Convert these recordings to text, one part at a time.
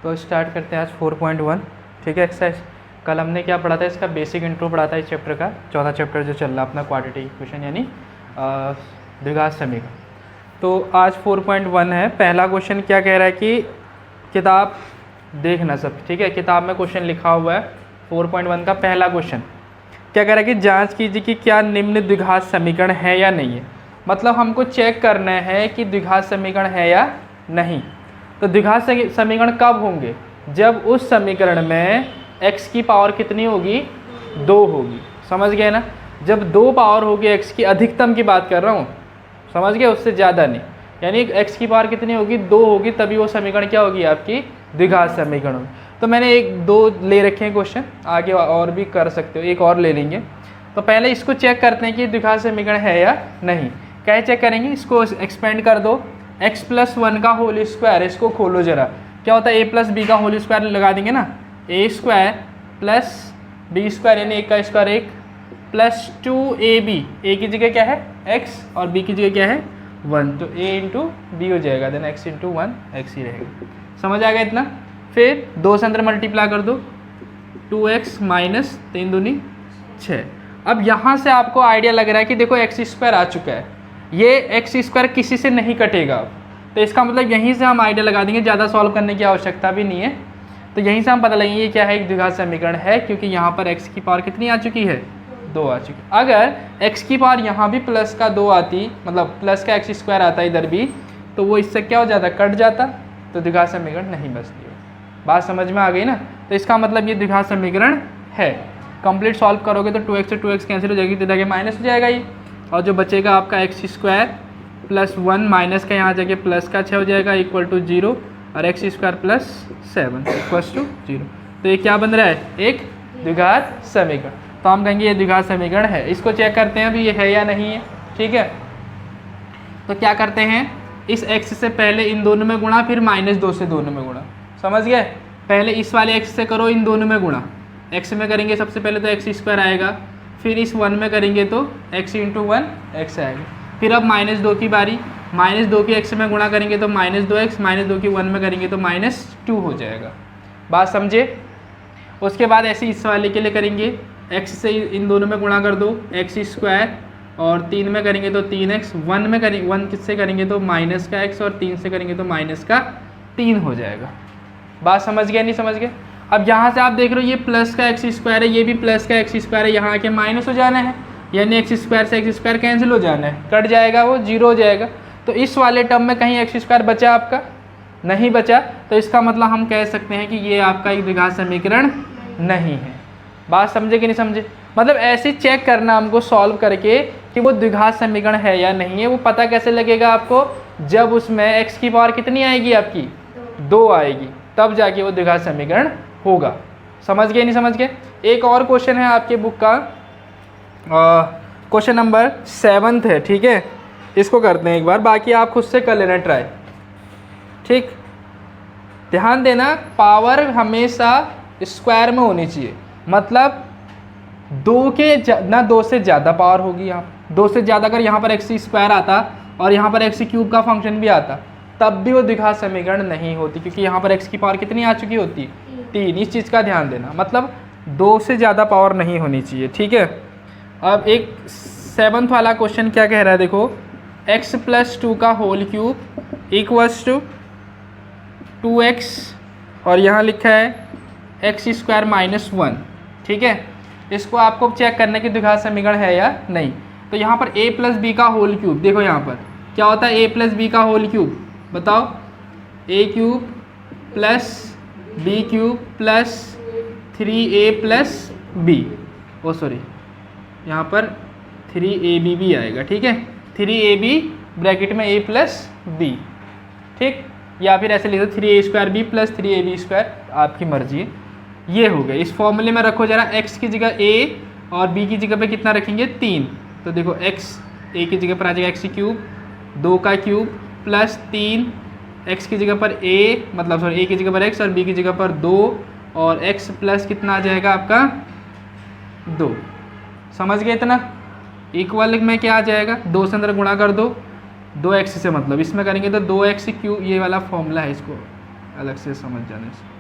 तो स्टार्ट करते हैं आज 4.1। ठीक है एक्सरसाइज। कल हमने क्या पढ़ा था, इसका बेसिक इंट्रो पढ़ा था इस चैप्टर का, चौथा चैप्टर जो चल रहा अपना क्वाड्रेटिक इक्वेशन यानी द्विघात समीकरण। तो आज 4.1 है। पहला क्वेश्चन क्या कह रहा है कि किताब देखना सब, ठीक है, किताब में क्वेश्चन लिखा हुआ है 4.1 का पहला क्वेश्चन क्या कह रहा है कि जांच कीजिए कि क्या निम्न द्विघात समीकरण है या नहीं है। मतलब हमको चेक करना है कि द्विघात समीकरण है या नहीं। तो द्विघात समीकरण कब होंगे, जब उस समीकरण में x की पावर कितनी होगी, 2 होगी। समझ गए ना, जब 2 पावर होगी x की, अधिकतम की बात कर रहा हूँ, समझ गए, उससे ज़्यादा नहीं। यानी x की पावर कितनी होगी, 2 होगी, तभी वो समीकरण क्या होगी, आपकी द्विघात समीकरण होगी। तो मैंने 1-2 ले रखे हैं क्वेश्चन, आगे और भी कर सकते हो, एक और ले लेंगे। तो पहले इसको चेक करते हैं कि द्विघात समीकरण है या नहीं। क्या चेक करेंगे, इसको एक्सपेंड कर दो, x+1 का होल स्क्वायर, इसको खोलो जरा, क्या होता है a+b का होल स्क्वायर लगा देंगे ना, a² + b² यानी 1 का स्क्वायर 1 प्लस 2ab, a की जगह क्या है x और b की जगह क्या है 1, तो a इंटू बी हो जाएगा, देन x इंटू 1 x ही रहेगा। समझ आ गया इतना। फिर 2 से अंदर मल्टीप्लाई कर दो, 2x माइनस 3 दूनी 6। अब यहाँ से आपको आइडिया लग रहा है कि देखो x² आ चुका है, ये x² किसी से नहीं कटेगा। तो इसका मतलब यहीं से हम आइडिया लगा देंगे, ज़्यादा सॉल्व करने की आवश्यकता भी नहीं है। तो यहीं से हम पता लगाएंगे ये क्या है, एक द्विघात समीकरण है, क्योंकि यहाँ पर x की पावर कितनी आ चुकी है, 2 आ चुकी। अगर x की पावर यहाँ भी प्लस का 2 आती, मतलब प्लस का x² आता इधर भी, तो वो इससे क्या हो जाता, कट जाता, तो द्विघात समीकरण नहीं बचती है। बात समझ में आ गई ना। तो इसका मतलब ये द्विघात समीकरण है। कंप्लीट सॉल्व करोगे तो 2x से 2x कैंसिल हो जाएगी, तो जगह माइनस हो जाएगा ये, और जो बचेगा आपका x² + 1 माइनस का यहाँ जगह प्लस का 6 हो जाएगा, इक्वल टू 0, और x² + 7 इक्वल्स टू 0। तो ये क्या बन रहा है, एक द्विघात समीकरण। तो हम कहेंगे ये द्विघात समीकरण है। इसको चेक करते हैं अभी ये है या नहीं है। ठीक है, तो क्या करते हैं, इस x से पहले इन दोनों में गुणा, फिर -2 से दोनों में गुणा। समझ गए, पहले इस वाले x से करो इन दोनों में गुणा, x में करेंगे सबसे पहले तो x² आएगा, फिर इस 1 में करेंगे तो x इंटू 1 x आएगा। फिर अब -2 की बारी, -2 की x में गुणा करेंगे तो -2x, -2 की 1 में करेंगे तो -2 हो जाएगा। बात समझे। उसके बाद ऐसे इस वाले के लिए करेंगे, x से इन दोनों में गुणा कर दो, x², और 3 में करेंगे तो 3x, 1 में करेंगे, 1 किससे करेंगे तो -x, और 3 से करेंगे तो -3 हो जाएगा। बात समझ गए नहीं समझ गए। अब यहाँ से आप देख रहे हो ये प्लस का x² है, ये भी प्लस का x² है, यहाँ आके माइनस हो जाना है, यानी x² से x² कैंसिल हो जाना है, कट जाएगा, वो 0 हो जाएगा। तो इस वाले टर्म में कहीं x² बचा आपका, नहीं बचा, तो इसका मतलब हम कह सकते हैं कि ये आपका एक द्विघात समीकरण नहीं है। बात समझे कि नहीं समझे। मतलब ऐसे चेक करना हमको सॉल्व करके कि वो द्विघात समीकरण है या नहीं है। वो पता कैसे लगेगा आपको, जब उसमें x की पावर कितनी आएगी, आपकी 2 आएगी, तब जाके वो द्विघात समीकरण होगा। समझ गए नहीं समझ गए। एक और क्वेश्चन है आपके बुक का, क्वेश्चन नंबर 7 है। ठीक है, इसको करते हैं एक बार, बाकी आप खुद से कर लेना ट्राई। ठीक, ध्यान देना, पावर हमेशा स्क्वायर में होनी चाहिए, मतलब 2 से ज़्यादा पावर होगी। यहाँ 2 से ज़्यादा अगर यहाँ पर x² आता और यहाँ पर x³ का फंक्शन भी आता, तब भी वो द्विघात समीकरण नहीं होती, क्योंकि यहाँ पर x की पावर कितनी आ चुकी होती, 3। इस चीज़ का ध्यान देना, मतलब 2 से ज़्यादा पावर नहीं होनी चाहिए। ठीक है, अब एक 7th वाला क्वेश्चन क्या कह रहा है, देखो, x+2 का whole cube equals to 2x, और यहाँ लिखा है x² - 1। ठीक है, इसको आपको चेक करना कि द्विघात समीकरण है या नहीं। तो यहाँ पर a+b का होल क्यूब, देखो यहाँ पर क्या होता है, a+b का होल क्यूब, बताओ, a³ + b³ + 3a + b, ओ सॉरी, यहाँ पर 3ab भी आएगा। ठीक है, 3ab ब्रैकेट में a + b, ठीक, या फिर ऐसे लिख दो 3a² + 3ab², आपकी मर्जी है। ये हो गया। इस फॉर्मूले में रखो जरा, x की जगह a और b की जगह पे कितना रखेंगे, 3। तो देखो x a की जगह पर आ जाएगा x³ 2 का क्यूब प्लस 3, x की जगह पर a, मतलब सॉरी a की जगह पर x और b की जगह पर 2, और x प्लस कितना आ जाएगा आपका 2। समझ गए इतना। इक्वल में क्या आ जाएगा, 2 से अंदर गुणा कर दो, 2x से, मतलब इसमें करेंगे तो 2x क्यूब, ये वाला फॉर्मूला है, इसको अलग से समझ जाने से।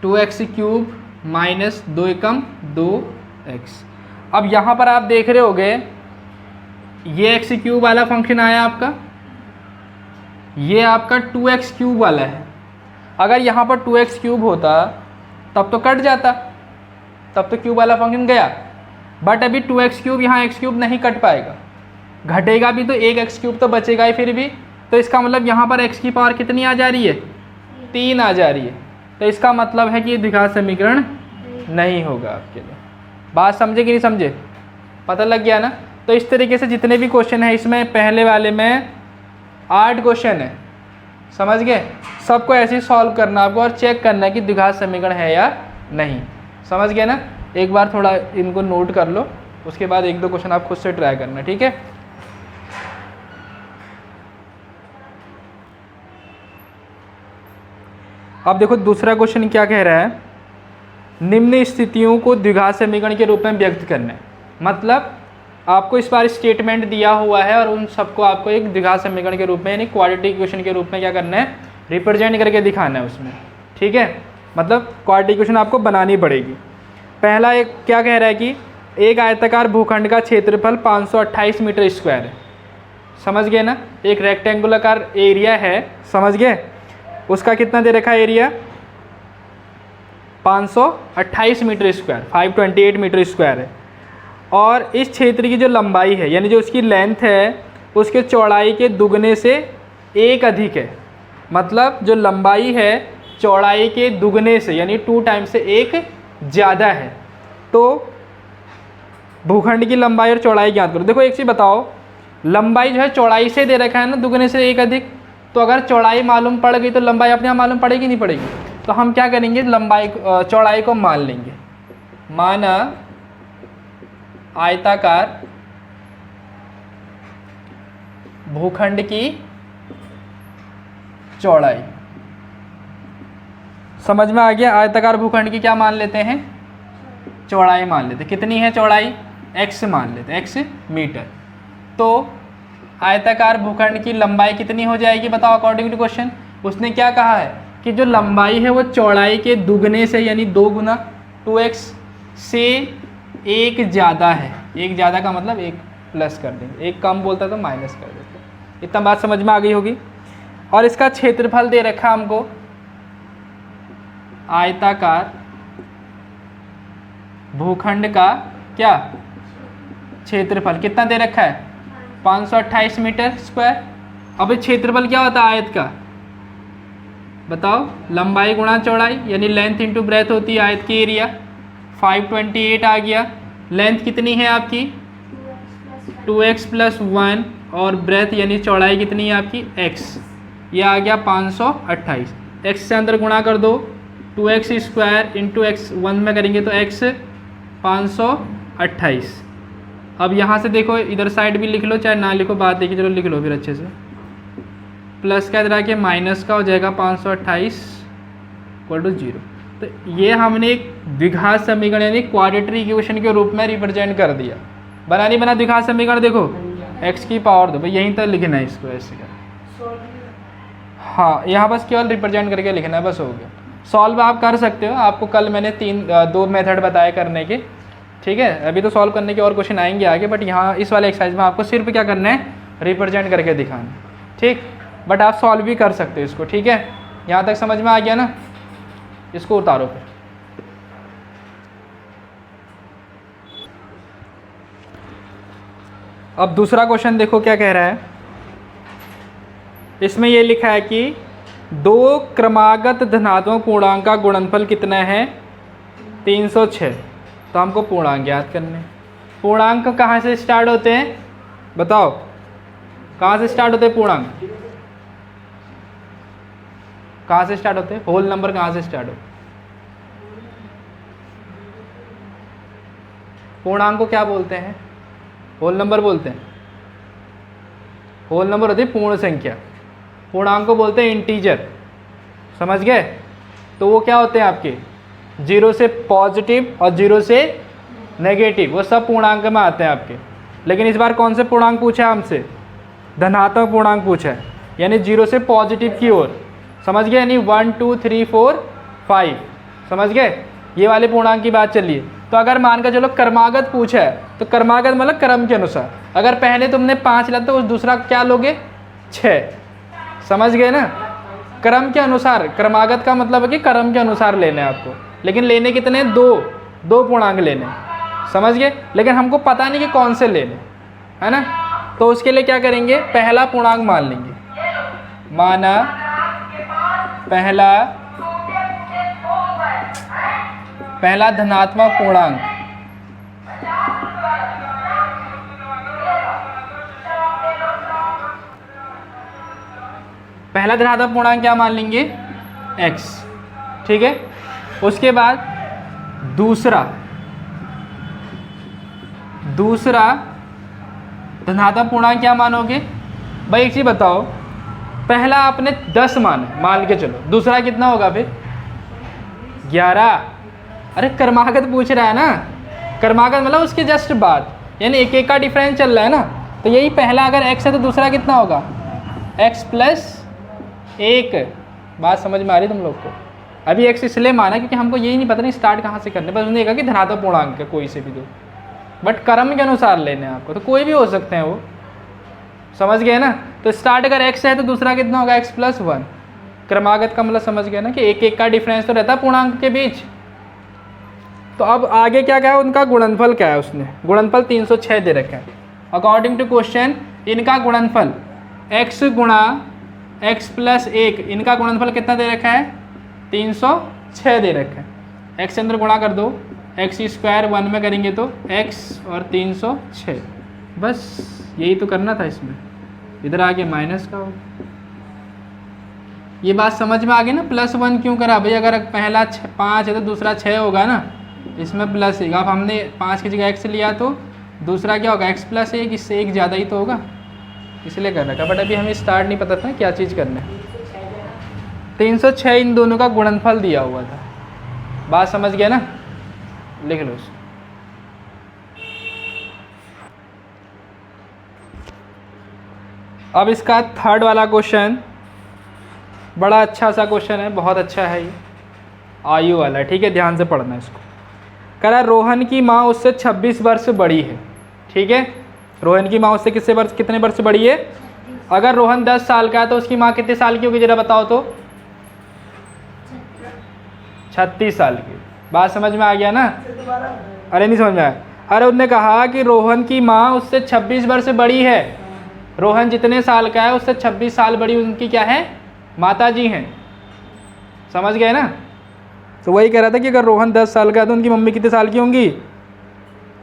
2x³ माइनस 2 एकम 2x। अब यहाँ पर आप देख रहे होगे ये x³ वाला फंक्शन आया आपका, ये आपका 2x³ वाला है। अगर यहाँ पर 2x³ होता तब तो कट जाता, तब तो क्यूब वाला फंक्शन गया। बट अभी 2x³ यहाँ x³ नहीं कट पाएगा, घटेगा भी तो एक x³ तो बचेगा ही फिर भी। तो इसका मतलब यहाँ पर x की पावर कितनी आ जा रही है, 3 आ जा रही है। तो इसका मतलब है कि ये द्विघात समीकरण नहीं होगा आपके लिए। बात समझे कि नहीं समझे, पता लग गया ना। तो इस तरीके से जितने भी क्वेश्चन हैं इसमें पहले वाले में 8 क्वेश्चन है, समझ गए। सबको ऐसे ही सॉल्व करना आपको और चेक करना है कि द्विघात समीकरण है या नहीं, समझ गए ना। एक बार थोड़ा इनको नोट कर लो, उसके बाद 1-2 क्वेश्चन आप खुद से ट्राई करना, ठीक है। अब देखो दूसरा क्वेश्चन क्या कह रहा है, निम्न स्थितियों को द्विघात समीकरण के रूप में व्यक्त करना है। मतलब आपको इस बार स्टेटमेंट दिया हुआ है और उन सबको आपको एक द्विघात समीकरण के रूप में यानी क्वाड्रेटिक इक्वेशन के रूप में क्या करना है, रिप्रेजेंट करके दिखाना है उसमें, ठीक है। मतलब क्वाड्रेटिक इक्वेशन आपको बनानी पड़ेगी। पहला एक क्या कह रहा है कि एक आयताकार भूखंड का क्षेत्रफल 528 मीटर स्क्वायर है, समझ गए ना। एक रेक्टेंगुलर एरिया है, समझ गए। उसका कितना दे रखा है area, 528 metre square, 528 metre square है। और इस क्षेत्र की जो लंबाई है यानी जो उसकी लेंथ है उसके चौड़ाई के दुगने से 1 अधिक है। मतलब जो लंबाई है चौड़ाई के दुगने से यानी 2 टाइम्स से 1 ज़्यादा है। तो भूखंड की लंबाई और चौड़ाई ज्ञात करो। देखो एक चीज़ बताओ, लंबाई जो है चौड़ाई से दे रखा है ना, दुगने से 1 अधिक। तो अगर चौड़ाई मालूम पड़ गई तो लंबाई अपने आप मालूम पड़ेगी नहीं पड़ेगी। तो हम क्या करेंगे, लंबाई चौड़ाई को मान लेंगे। माना आयताकार भूखंड की चौड़ाई, समझ में आ गया। आयताकार भूखंड की क्या मान लेते हैं, चौड़ाई मान लेते हैं। कितनी है चौड़ाई, x मान लेते हैं, x मीटर। तो आयताकार भूखंड की लंबाई कितनी हो जाएगी बताओ अकॉर्डिंग टू क्वेश्चन। उसने क्या कहा है कि जो लंबाई है वो चौड़ाई के दुगने से यानी 2 गुना 2x से 1 ज़्यादा है। 1 ज़्यादा का मतलब 1 प्लस कर देंगे, 1 कम बोलता तो माइनस कर देते। इतना बात समझ में आ गई होगी। और इसका क्षेत्रफल दे रखा हमको, आयताकार भूखंड का क्या क्षेत्रफल कितना दे रखा है, 528 मीटर स्क्वायर। अब क्षेत्रफल क्या होता है आयत का, बताओ, लंबाई गुणा चौड़ाई यानी लेंथ इंटू ब्रेथ होती है आयत की एरिया। 528 आ गया। लेंथ कितनी है आपकी 2x + 1 और ब्रेथ यानी चौड़ाई कितनी है आपकी x, ये आ गया 528। x से अंदर गुणा कर दो, 2x स्क्वायर इंटू x 1 में करेंगे तो x 528। अब यहाँ से देखो इधर साइड भी लिख लो चाहे ना लिखो, बात देखिए, चलो लिख लो फिर अच्छे से। प्लस का इधर आके माइनस का हो जाएगा 528 = 0। तो ये हमने एक द्विघात समीकरण यानी क्वाड्रेटिक इक्वेशन के रूप में रिप्रेजेंट कर दिया। बना नहीं बना द्विघात समीकरण, देखो x की पावर दो भाई, यहीं तक लिखना है इसको ऐसे कर। हाँ यहाँ बस केवल रिप्रेजेंट करके लिखना है, बस हो गया। सॉल्व आप कर सकते हो, आपको कल मैंने 2 मेथड बताए करने के, ठीक है। अभी तो सॉल्व करने के और क्वेश्चन आएंगे आगे, बट यहाँ इस वाले एक्सरसाइज में आपको सिर्फ क्या करना है, रिप्रेजेंट करके दिखाना, ठीक। बट आप सॉल्व भी कर सकते हो इसको, ठीक है। यहाँ तक समझ में आ गया ना, इसको उतारो फिर। अब दूसरा क्वेश्चन देखो क्या कह रहा है। इसमें ये लिखा है कि 2 क्रमागत धनात्मक पूर्णांक का गुणनफल कितना है, 306। तो हमको पूर्णांक ज्ञात करने। पूर्णांक कहाँ से स्टार्ट होते हैं बताओ, कहाँ से स्टार्ट होते हैं पूर्णांक, कहाँ से स्टार्ट होते हैं, होल नंबर कहाँ से स्टार्ट होते हैं। पूर्णांक को क्या बोलते हैं, होल नंबर बोलते हैं। होल नंबर होती है पूर्ण संख्या, पूर्णांक को बोलते हैं इंटीजर, समझ गए। तो वो क्या होते हैं आपके 0 से पॉजिटिव और 0 से नेगेटिव, वो सब पूर्णांक में आते हैं आपके। लेकिन इस बार कौन से पूर्णांक पूछा है हमसे, धनात्मक पूर्णांक पूछा है। यानी 0 से पॉजिटिव की ओर, समझ गए, यानी 1 2 3 4 5, समझ गए, ये वाले पूर्णांक की बात चलिए। तो अगर मान कर चलो क्रमागत पूछा है, तो क्रमागत मतलब क्रम के अनुसार, अगर पहले तुमने 5 लिया तो उस दूसरा क्या लोगे 6, समझ गए ना, क्रम के अनुसार, क्रमागत का मतलब है कि क्रम के अनुसार लेने आपको, लेकिन लेने कितने, दो पूर्णांक लेने, समझ गए, लेकिन हमको पता नहीं कि कौन से लेने, है ना। तो उसके लिए क्या करेंगे, पहला पूर्णांक मान लेंगे, माना पहला धनात्मक पूर्णांक, पहला धनात्मक पूर्णांक क्या मान लेंगे, x, ठीक है। उसके बाद दूसरा धनात्मक पूर्णांक क्या मानोगे भाई, एक चीज़ बताओ, पहला आपने 10 माना, मान के चलो, दूसरा कितना होगा फिर 11। अरे क्रमागत पूछ रहा है ना, क्रमागत मतलब उसके जस्ट बाद, यानी एक एक का डिफरेंस चल रहा है ना, तो यही पहला अगर x है तो दूसरा कितना होगा x + 1। बात समझ में आ रही तुम लोग को। अभी x इसलिए माना क्योंकि हमको यही नहीं पता नहीं स्टार्ट कहाँ से करने, बस उसने कहा कि धनात्मक पूर्णांक है कोई से भी दो, बट क्रम के अनुसार लेने हैं आपको, तो कोई भी हो सकते हैं वो, समझ गए ना। तो स्टार्ट अगर x है तो दूसरा कितना होगा x + 1। क्रमागत का मतलब समझ गए ना कि एक एक का डिफरेंस तो रहता है पूर्णांक के बीच। तो अब आगे क्या क्या है, उनका गुणनफल क्या है, उसने गुणनफल 306 दे रखा है। अकॉर्डिंग टू क्वेश्चन इनका गुणनफल x गुणा x + 1, इनका गुणनफल कितना दे रखा है 306 दे रखा है। x के अंदर गुणा कर दो, x² 1 में करेंगे तो x और 306, बस यही तो करना था इसमें, इधर आगे माइनस का हो। ये बात समझ में आ गई ना, +1 क्यों करा भाई, अगर पहला 5 है तो दूसरा 6 होगा ना, इसमें +1, अब हमने 5 की जगह x लिया तो दूसरा क्या होगा x + 1, इससे 1 ज़्यादा ही तो होगा, इसलिए कर रखा। बट अभी हमें स्टार्ट नहीं पता था क्या चीज़ करना है। 306 इन दोनों का गुणनफल दिया हुआ था, बात समझ गया ना, लिख लो उसको। अब इसका थर्ड वाला क्वेश्चन बड़ा अच्छा सा क्वेश्चन है, बहुत अच्छा है ये, आयु वाला, ठीक है, ध्यान से पढ़ना इसको। कह रहा रोहन की माँ उससे 26 वर्ष बड़ी है, ठीक है, रोहन की माँ उससे कितने वर्ष बड़ी है। अगर रोहन 10 साल का है तो उसकी माँ कितने साल की होगी जरा बताओ तो, 36 साल की। बात समझ में आ गया ना, अरे नहीं समझ में आया, अरे उन्होंने कहा कि रोहन की माँ उससे 26 वर्ष बड़ी है, रोहन जितने साल का है उससे 26 साल बड़ी उनकी क्या है, माता जी हैं, समझ गए ना। तो वही कह रहा था कि अगर रोहन 10 साल का है तो उनकी मम्मी कितने साल की होंगी,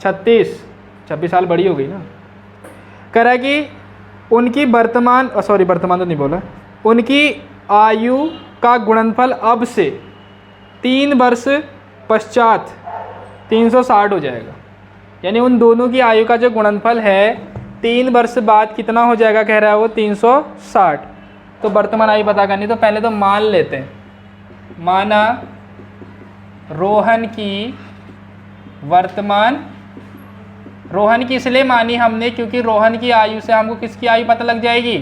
26 साल बड़ी हो गई ना। कह रहा है कि उनकी वर्तमान तो नहीं बोला, उनकी आयु का गुणनफल अब से 3 वर्ष पश्चात 360 हो जाएगा, यानी उन दोनों की आयु का जो गुणनफल है 3 वर्ष बाद कितना हो जाएगा, कह रहा है वो 360। तो वर्तमान आयु पता करनी, तो पहले तो मान लेते हैं, माना रोहन की इसलिए मानी हमने क्योंकि रोहन की आयु से हमको किसकी आयु पता लग जाएगी,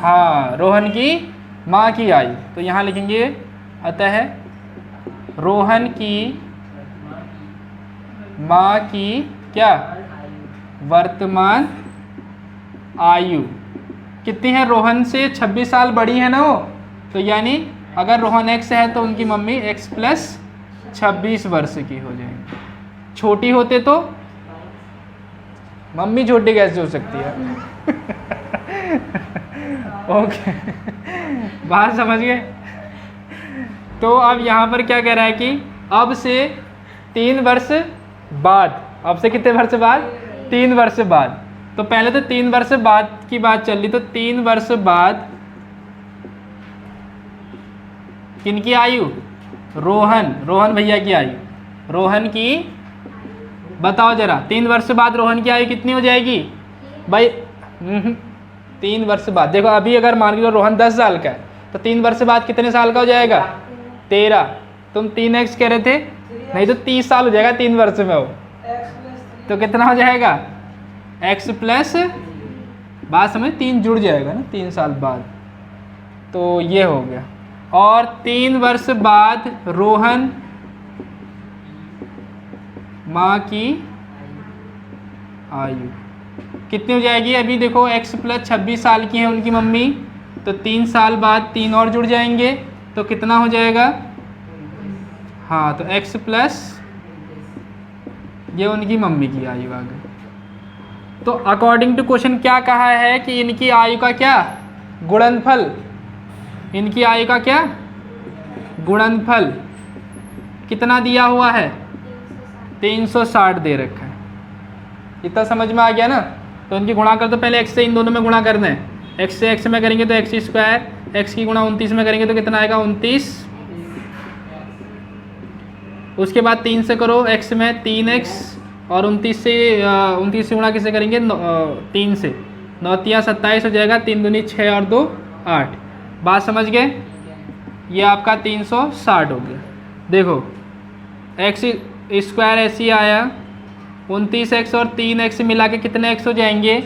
हाँ रोहन की माँ की आयु। तो यहाँ लिखेंगे अतः रोहन की माँ की क्या वर्तमान आयु कितनी है, रोहन से 26 साल बड़ी है ना वो, तो यानी अगर रोहन x है तो उनकी मम्मी x + 26 वर्ष की हो जाएगी। छोटी होते तो मम्मी छोटी कैसे हो सकती है ओके बात समझ गए। तो अब यहाँ पर क्या कह रहा है कि अब से 3 वर्ष बाद, अब से कितने वर्ष बाद, 3 वर्ष बाद। तो पहले तो 3 वर्ष बाद की बात चल रही, तो 3 वर्ष बाद किनकी आयु, रोहन भैया की आयु, रोहन की बताओ जरा, 3 वर्ष बाद रोहन की आयु कितनी हो जाएगी भाई, 3 वर्ष बाद, देखो अभी अगर मान लो रोहन 10 साल का है तो 3 वर्ष बाद कितने साल का हो जाएगा, 13। तुम 3x कह रहे थे, नहीं तो 30 साल हो जाएगा 3 वर्ष में वो, तो कितना हो जाएगा x + बात समझ, 3 जुड़ जाएगा ना 3 साल बाद, तो ये हो गया। और 3 वर्ष बाद रोहन माँ की आयु कितनी हो जाएगी? अभी देखो x + 26 साल की है उनकी मम्मी, तो 3 साल बाद 3 और जुड़ जाएंगे तो कितना हो जाएगा? हाँ, तो x प्लस ये उनकी मम्मी की आयु आ गई। तो अकॉर्डिंग टू क्वेश्चन क्या कहा है कि इनकी आयु का क्या गुणनफल, इनकी आयु का क्या गुणनफल कितना दिया हुआ है? 360 दे रखा है। इतना समझ में आ गया ना? तो इनकी गुणा कर, तो पहले x से इन दोनों में गुणा करना है। x से x में करेंगे तो x², x की गुणा 29 में करेंगे तो कितना आएगा? 29। उसके बाद 3 से करो x में 3x, और 29 से गुणा किससे करेंगे? 3 से। 9 × 27 हो जाएगा, 3 दूनी 6 और 2 8। बात समझ गए? ये आपका 360 हो गया। देखो x² ऐसे ही आया, 29x और 3x मिला के कितने x हो जाएंगे?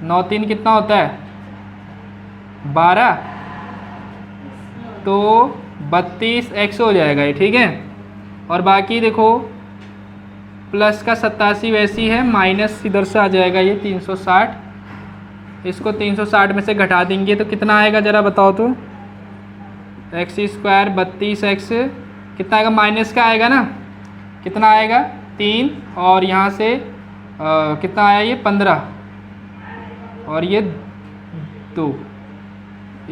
9 3 कितना होता है? 12, तो 32x हो जाएगा ये, ठीक है। और बाकी देखो प्लस का 87 वैसी है, माइनस इधर से आ जाएगा ये 360। इसको 360 में से घटा देंगे तो कितना आएगा ज़रा बताओ तो? x² 32x कितना आएगा? माइनस का आएगा ना, कितना आएगा? 3, और यहाँ से कितना आया ये? 15, और ये 2 =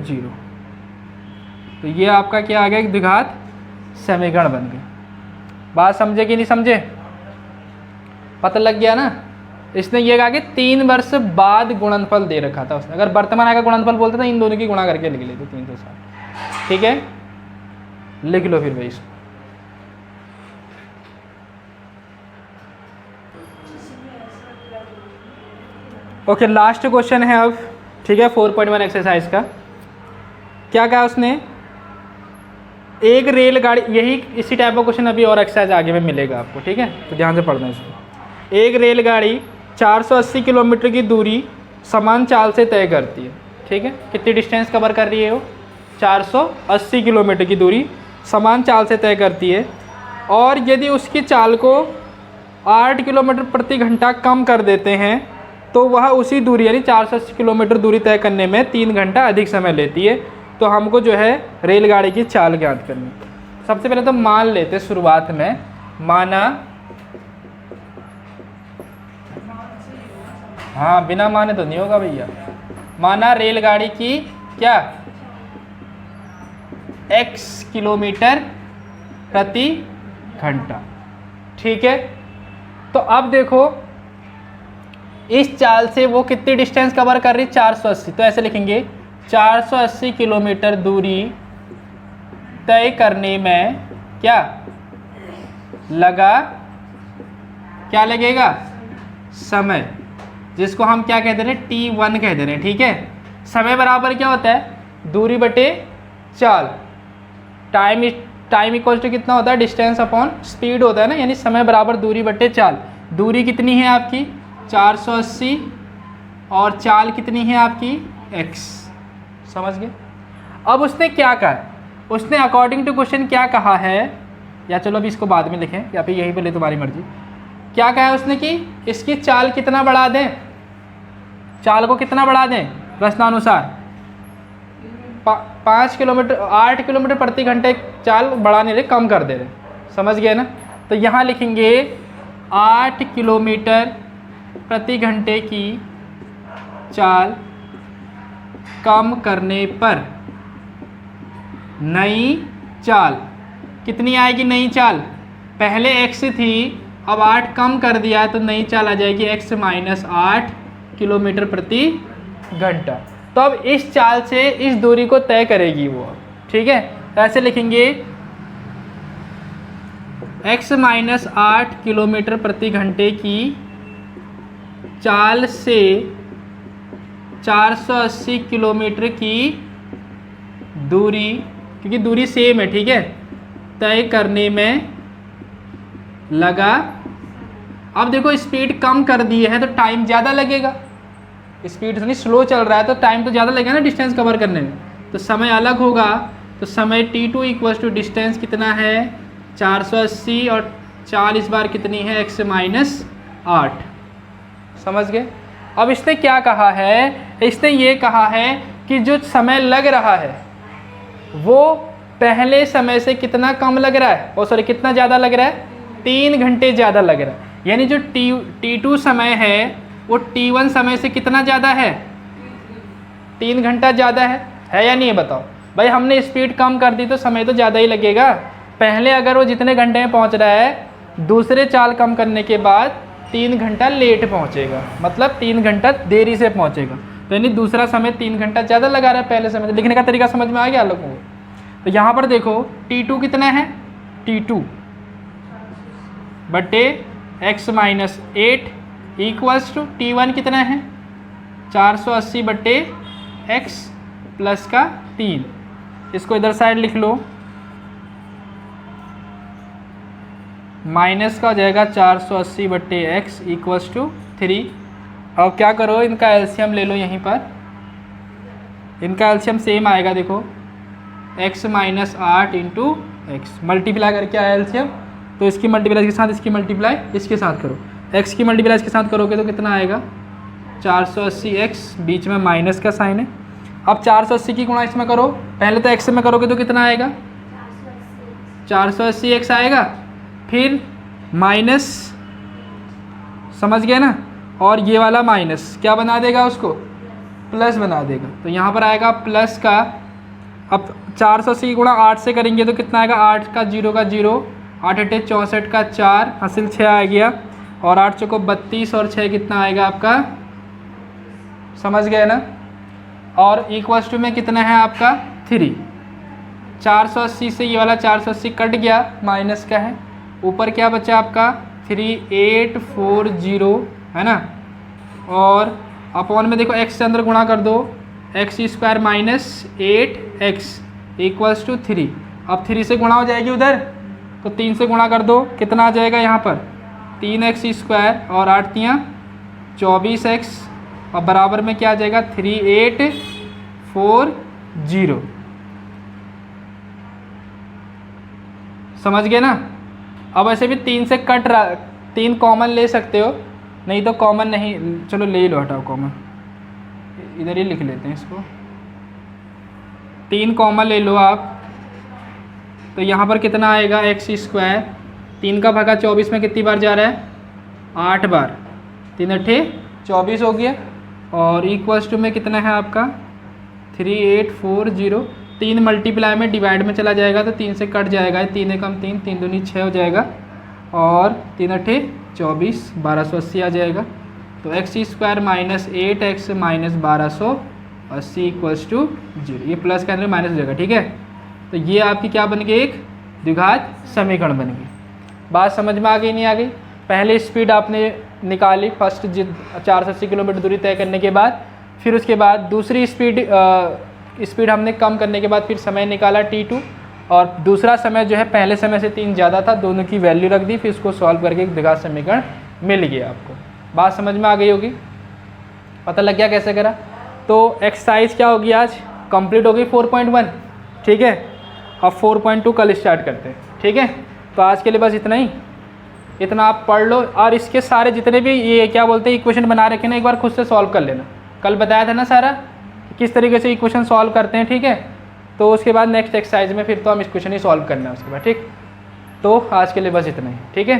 0। तो ये आपका क्या आ गया? एक द्विघात समीकरण बन गया। बात समझे कि नहीं समझे? पता लग गया ना? इसने ये कहा कि 3 वर्ष बाद गुणनफल दे रखा था उसने। अगर वर्तमान आय का गुणनफल बोलते तो इन दोनों की गुणा करके लिख लेते 360। ठीक है, लिख लो फिर भाई इसको। ओके, लास्ट क्वेश्चन है अब, ठीक है, 4.1 एक्सरसाइज का। क्या कहा उसने? एक रेलगाड़ी, यही इसी टाइप का क्वेश्चन अभी और एक्सरसाइज आगे में मिलेगा आपको, ठीक है, तो ध्यान से पढ़ना इसको। एक रेलगाड़ी 480 किलोमीटर की दूरी समान चाल से तय करती है, ठीक है। कितनी डिस्टेंस कवर कर रही है वो? 480 किलोमीटर की दूरी समान चाल से तय करती है, और यदि उसकी चाल को 8 किलोमीटर प्रति घंटा कम कर देते हैं तो वह उसी दूरी यानी 480 किलोमीटर दूरी तय करने में 3 घंटा अधिक समय लेती है। तो हमको जो है रेलगाड़ी की चाल ज्ञात करनी। सबसे पहले तो मान लेते शुरुआत में, माना, हाँ बिना माने तो नहीं होगा भैया, माना रेलगाड़ी की क्या x किलोमीटर प्रति घंटा, ठीक है। तो अब देखो इस चाल से वो कितनी डिस्टेंस कवर कर रही? 480। तो ऐसे लिखेंगे 480 किलोमीटर दूरी तय करने में क्या लगा, क्या लगेगा? समय, जिसको हम क्या कहते हैं? t1 कह दे रहे हैं, ठीक है। समय बराबर क्या होता है? दूरी बटे चाल। टाइम इक्वल टू कितना होता है? डिस्टेंस अपॉन स्पीड होता है ना, यानी समय बराबर दूरी बटे चाल। दूरी कितनी है आपकी? 480, और चाल कितनी है आपकी? x। समझ गए? अब उसने क्या कहा? उसने अकॉर्डिंग टू क्वेश्चन क्या कहा है, या चलो अभी इसको बाद में लिखें, या फिर यहीं पे ले, तुम्हारी मर्जी। क्या कहा है उसने कि इसकी चाल कितना बढ़ा दें? चाल को कितना बढ़ा दें प्रश्नानुसार? 8 किलोमीटर प्रति घंटे चाल बढ़ा नहीं रहे, कम कर दे रहे। समझ गए ना? तो यहाँ लिखेंगे 8 किलोमीटर प्रति घंटे की चाल कम करने पर नई चाल कितनी आएगी? नई चाल पहले x थी, अब 8 कम कर दिया है, तो नई चाल आ जाएगी x - 8 किलोमीटर प्रति घंटा। तो अब इस चाल से इस दूरी को तय करेगी वो, ठीक है। तो ऐसे लिखेंगे x - 8 किलोमीटर प्रति घंटे की चाल से 480 किलोमीटर की दूरी, क्योंकि दूरी सेम है, ठीक है, तय करने में लगा। अब देखो स्पीड कम कर दी है तो टाइम ज़्यादा लगेगा, स्पीड नहीं स्लो चल रहा है तो टाइम तो ज़्यादा लगेगा ना डिस्टेंस कवर करने में, तो समय अलग होगा। तो समय t2 इक्वल्स टू डिस्टेंस कितना है 480 और 40 बार कितनी है x माइनस 8। समझ गए। अब इसने क्या कहा है, इसने ये कहा है कि जो समय लग रहा है वो पहले समय से कितना कम लग रहा है, सॉरी कितना ज़्यादा लग रहा है, 3 घंटे ज़्यादा लग रहा है। यानी जो t2 समय है वो t1 समय से कितना ज़्यादा है, 3 घंटा ज़्यादा है या नहीं, है बताओ भाई। हमने स्पीड कम कर दी तो समय तो ज़्यादा ही लगेगा। पहले अगर वो जितने घंटे में पहुंच रहा है दूसरे चाल कम करने के बाद 3 घंटा लेट पहुंचेगा, मतलब 3 घंटा देरी से पहुंचेगा। तो यानी दूसरा समय 3 घंटा ज़्यादा लगा रहा है पहले समय। लिखने का तरीका समझ में आ गया लोगों को। तो यहाँ पर देखो t2 कितना है, t2 बटे x minus 8 equals to t1 कितना है 480 बटे x प्लस का 3। इसको इधर साइड लिख लो, माइनस का हो जाएगा 480 बट्टे एक्स इक्वल्स टू 3। अब क्या करो, इनका एलसीएम ले लो यहीं पर। इनका एलसीएम सेम आएगा, देखो x minus 8 into x multiply करके आया एलसीएम, तो इसकी मल्टीप्लाई के साथ इसकी मल्टीप्लाई इसके साथ करो। x की मल्टीप्लाई इसके साथ करोगे तो कितना आएगा 480x, बीच में माइनस का साइन है। अब 480 की गुणा इसमें करो, पहले तो x में करोगे तो कितना आएगा 480x आएगा, फिर माइनस, समझ गए ना, और ये वाला माइनस क्या बना देगा उसको, प्लस बना देगा। तो यहाँ पर आएगा प्लस का, अब 480 गुणा 8 से करेंगे तो कितना आएगा, 8 का 0 का 0, 8 अट्ठे 64 का 4, हासिल 6 आ गया, और 8 चौको 32 और 6 कितना आएगा आपका, समझ गए ना। और इक्वल्स टू में कितना है आपका 3। 480 से ये वाला 480 कट गया, माइनस का है, ऊपर क्या बचा आपका 3840 है ना, और अपॉन में देखो x से अंदर गुणा कर दो, x square minus 8x equals to 3। अब 3 से गुणा हो जाएगी उधर, तो 3 से गुणा कर दो, कितना आ जाएगा यहाँ पर 3x स्क्वायर और 8 तियाँ 24x, और बराबर में क्या आ जाएगा 3840। समझ गए ना। अब ऐसे भी 3 से कट रहा, 3 कॉमन ले सकते हो, नहीं तो कॉमन नहीं, चलो ले लो, हटाओ कॉमन, इधर ही लिख लेते हैं इसको, 3 कॉमन ले लो आप। तो यहाँ पर कितना आएगा एक्स स्क्वायर, 3 का भागा 24 में कितनी बार जा रहा है 8 बार, 3 अट्ठे 24 हो गया, और इक्वल्स टू में कितना है आपका 3840। 3 मल्टीप्लाई में डिवाइड में चला जाएगा तो 3 से कट जाएगा, 3 एकम 3, 3 दूनी 6 हो जाएगा, और 3 अट्ठे 24, 1280 आ जाएगा। तो x square minus 8x minus 1280 equals to 0। ये प्लस के अंदर माइनस हो जाएगा, ठीक है। तो ये आपकी क्या बन गई, एक द्विघात समीकरण बन गई। बात समझ में आ गई नहीं आ गई। पहले स्पीड आपने निकाली फर्स्ट 480 किलोमीटर दूरी तय करने के बाद, फिर उसके बाद दूसरी स्पीड हमने कम करने के बाद फिर समय निकाला t2, और दूसरा समय जो है पहले समय से 3 ज़्यादा था, दोनों की वैल्यू रख दी, फिर उसको सॉल्व करके एक द्विघात समीकरण मिल गया आपको। बात समझ में आ गई होगी, पता लग गया कैसे करा। तो एक्सरसाइज क्या होगी आज कंप्लीट हो गई 4.1, ठीक है। अब 4.2 कल स्टार्ट करते हैं, ठीक है। तो आज के लिए बस इतना ही, इतना आप पढ़ लो, और इसके सारे जितने भी ये क्या बोलते हैं इक्वेशन बना रखे ना, एक बार खुद से सॉल्व कर लेना। कल बताया था ना सारा किस तरीके से इक्वेशन सॉल्व करते हैं, ठीक है। तो उसके बाद नेक्स्ट एक्सरसाइज में फिर तो हम इक्वेशन ही सॉल्व करना है उसके बाद, ठीक। तो आज के लिए बस इतना ही, ठीक है।